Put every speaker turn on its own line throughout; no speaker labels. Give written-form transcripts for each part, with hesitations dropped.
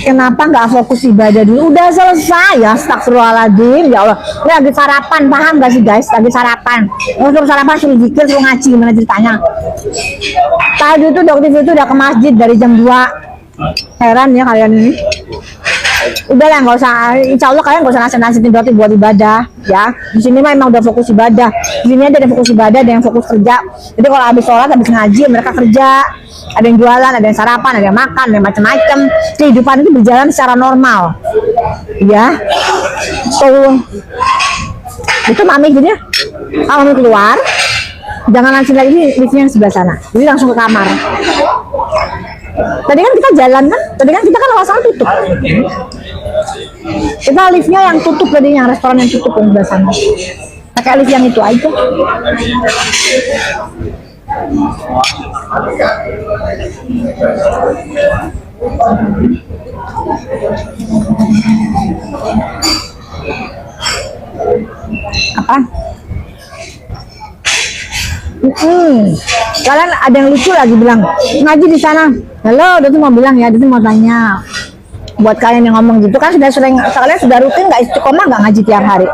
Kenapa nggak fokus ibadah dulu? Udah selesai ya, astagfirullahaladzim. Ya Allah, ini lagi sarapan, paham gak sih guys? Lagi sarapan. Suruh sarapan, suruh zikir, suruh ngaji, gimana ceritanya? Tadi itu dokter itu udah ke masjid dari jam 2. Heran ya kalian ini. Udah lah, nggak usah. Insya Allah kalian nggak usah nasihin dokter buat ibadah, ya. Di sini mah emang udah fokus ibadah. Di sini ada yang fokus ibadah, ada yang fokus kerja. Jadi kalau habis sholat, habis ngaji, mereka kerja. Ada yang jualan, ada yang sarapan, ada yang makan, ada yang macam-macam. Kehidupan itu berjalan secara normal, ya. Tuh, itu mami gini. Kalau mami keluar, jangan langsung lagi liftnya yang sebelah sana. Jadi langsung ke kamar. Tadi kan kita jalan kan? Tadi kan kita kan langsung tutup. Kita liftnya yang tutup tadi, yang restoran yang tutup yang sebelah sana. Pakai lift yang itu aja. Apa? Kalian ada yang lucu lagi bilang ngaji di sana. Halo, dia tuh mau bilang ya, dia tuh mau tanya. Buat kalian yang ngomong gitu kan sudah sering, kalian sudah rutin nggak istiqomah nggak ngaji tiap hari?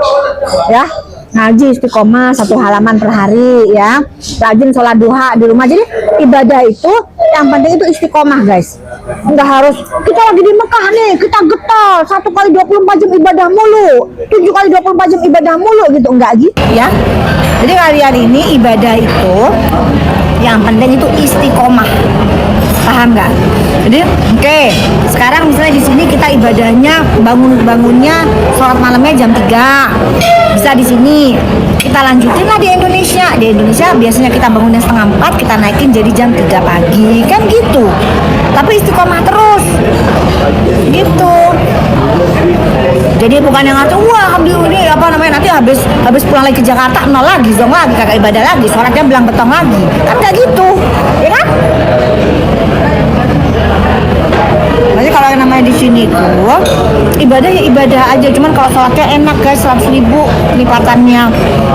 Ya, ngaji istiqomah 1 halaman per hari ya. Rajin sholat duha di rumah. Jadi ibadah itu yang penting itu istiqomah guys. Nggak harus kita lagi di Mekah nih kita getol 1 kali 24 jam ibadah mulu, 7 kali 24 jam ibadah mulu gitu, enggak gitu ya. Jadi kalian ini ibadah itu yang penting itu istiqomah, paham nggak? Jadi oke, sekarang misalnya di sini kita ibadahnya bangunnya sholat malamnya jam 3, bisa di sini kita lanjutin lah di Indonesia. Di Indonesia biasanya kita bangunnya setengah 4, kita naikin jadi jam 3 pagi kan gitu. Tapi istiqomah terus gitu. Jadi bukan yang ngatur, wah ini apa namanya, nanti habis pulang lagi ke Jakarta nol lagi, zong lagi, kagak ibadah lagi, sholatnya belang betong lagi, kan nggak gitu, ya kan? Jadi kalau yang namanya di sini tuh ibadah ya ibadah aja, cuman kalau sholatnya enak guys, 100.000 lipatannya.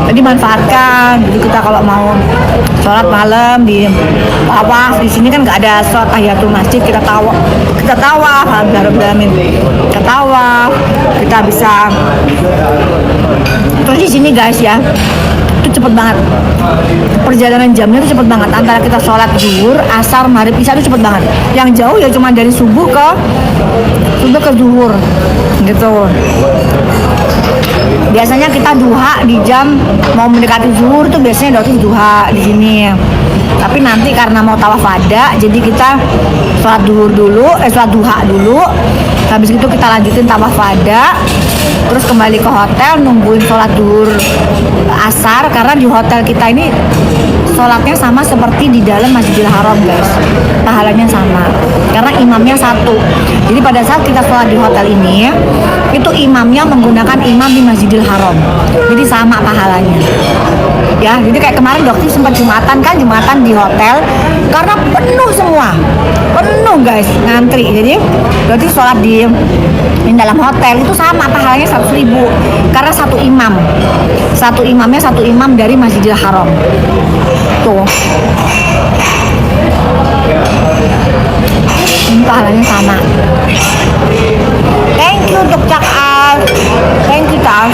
Jadi manfaatkan. Jadi kita kalau mau sholat malam di tawaf di sini kan nggak ada sholat tahiyatul masjid, kita tawaf, kita tawaf, kita bisa. Terus di sini guys ya, itu cepet banget, perjalanan jamnya itu cepet banget. Antara kita sholat zuhur, asar, maghrib, isya itu cepet banget. Yang jauh ya cuma dari subuh ke zuhur gitu. Biasanya kita duha di jam mau mendekati zuhur tuh biasanya dosis duha di sini. Tapi nanti karena mau tawaf wada, jadi kita sholat duha dulu. Habis itu kita lanjutin tawaf wada, terus kembali ke hotel nungguin sholat duhur asar, karena di hotel kita ini sholatnya sama seperti di dalam Masjidil Haram guys, pahalanya sama karena imamnya satu. Jadi pada saat kita sholat di hotel ini itu imamnya menggunakan imam di Masjidil Haram, jadi sama pahalanya ya. Jadi kayak kemarin dokter sempat jumatan di hotel karena penuh semua, penuh guys, ngantri. Jadi berarti sholat di dalam hotel itu sama pahalanya 100.000 karena satu imam dari Masjidil Haram tuh, pahalanya sama. Thank you untuk Cak Al, thank you Cak,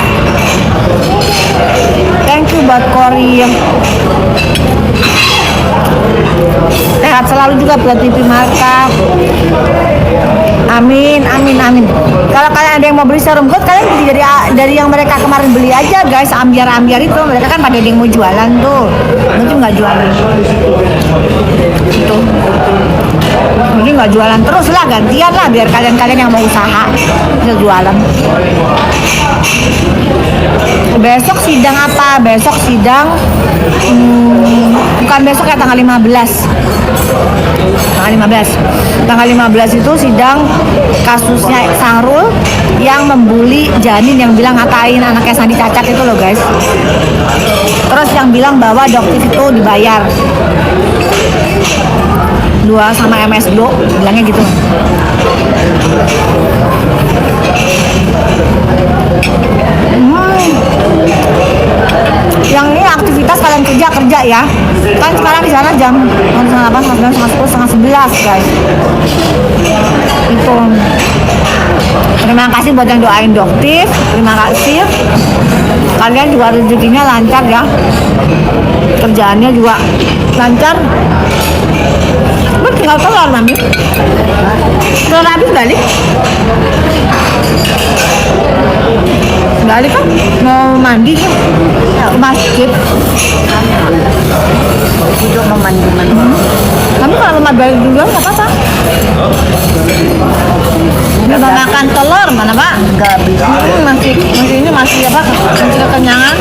thank you buat Kori. Sehat selalu juga buat Pipi Marta. Amin. Kalau kalian ada yang mau beli serum good, kalian beli dari yang mereka kemarin beli aja guys, ambiar itu. Mereka kan pada ada yang mau jualan tuh, itu nggak jualan itu. Jadi nggak jualan terus lah, gantian lah biar kalian yang mau usaha bisa jualan. Besok sidang apa? Besok sidang bukan besok ya, tanggal 15. Tanggal 15 itu sidang kasusnya Sahrul yang membuli janin, yang bilang ngatain anaknya Sandi cacat itu loh guys. Terus yang bilang bahwa dokter itu dibayar sama MS Glo, bilangnya gitu. Yang ini aktivitas kalian kerja ya. Kan sekarang di sana jam 8, setengah 9, setengah 10, setengah 11 guys. Itu. Terima kasih buat yang doain Doktif. Terima kasih. Kalian juga rezekinya lancar ya. Kerjaannya juga lancar. Lu tinggal telur mami. Telur habis balik. Balik kan mau mandi kan ke masjid.
Udah mau mandi.
Kamu kalau mau balik duluan nggak apa-apa. Udah makan telur mana pak?
Enggak bisa.
Masih apa? Masih kekenyangan.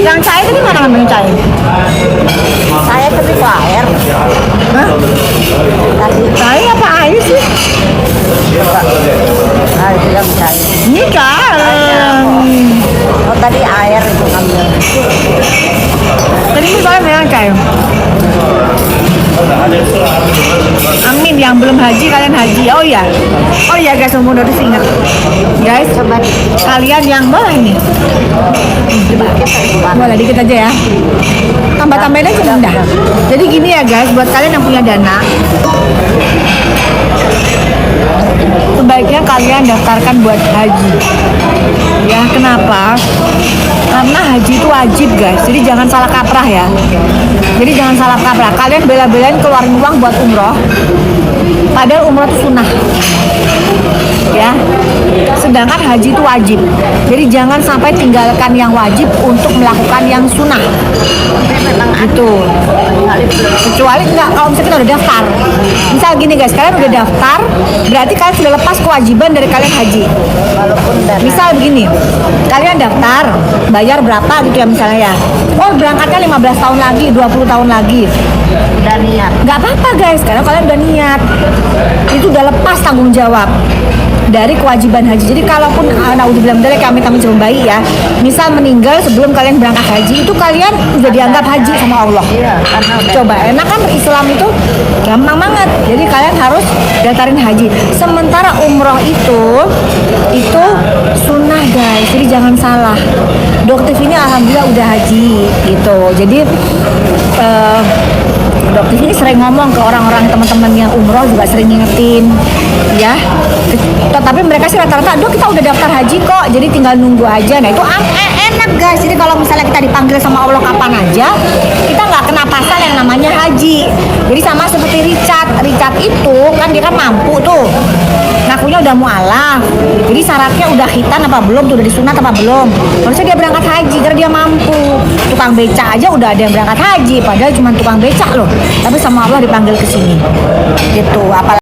Yang cair tadi mana ngambil cair?
Saya tapi ke air.
Hah?
Tadi
Cair apa air sih?
bilang cair.
Ini kan.
Oh tadi air itu ngambil.
Tadi misalnya memang cair. Amin, yang belum haji kalian haji. Oh ya guys, umur harus ingat guys.
Coba
Kalian yang boleh nih, boleh dikit aja ya. Tambah-tambahin aja udah. Jadi gini ya guys, buat kalian yang punya dana, sebaiknya kalian daftarkan buat haji. Ya, kenapa? Karena haji itu wajib guys. Jadi jangan salah kaprah ya. Jadi jangan salah kaprah. Kalian bela-belain keluarin uang buat umroh, padahal umroh itu sunnah. Ya. Sedangkan haji itu wajib. Jadi jangan sampai tinggalkan yang wajib untuk melakukan yang sunnah.
memang
Itu. Kecuali enggak kalau misalnya kita udah daftar. Misal gini guys, kalian udah daftar, berarti kalian sudah lepas kewajiban dari kalian haji.
walaupun dana
Misal begini, kalian daftar, bayar berapa gitu ya misalnya ya. Oh berangkatnya 15 tahun lagi, 20 tahun lagi.
udah niat.
Nggak apa-apa guys, karena kalian udah niat. Itu udah lepas tanggung jawab dari kewajiban haji. Jadi kalaupun naudzubillah kami coba bayi ya, misal meninggal sebelum kalian berangkat haji, itu kalian udah dianggap haji sama Allah.
Iya, karena udah
Coba enak kan Islam itu gampang banget. Jadi kalian harus daftarin haji. Sementara umroh itu sunnah guys. Jadi jangan salah. Dokter ini alhamdulillah udah haji gitu. Jadi dokter ini sering ngomong ke orang-orang teman-teman yang umroh, juga sering ngingetin ya. Tapi mereka sih rata-rata, dok kita udah daftar haji kok, jadi tinggal nunggu aja. Nah itu enak guys. Jadi kalau misalnya kita dipanggil sama Allah kapan aja, kita nggak kena pasal yang namanya haji. Jadi sama seperti Richard itu kan dia kan mampu tuh, ngakunya udah mualaf. Jadi syaratnya udah khitan apa belum, tuh udah disunat apa belum. Harusnya dia berangkat haji karena dia mampu. Tukang beca aja udah ada yang berangkat haji, padahal cuma tukang beca loh. Tapi sama Allah dipanggil ke sini. Gitu. Apalagi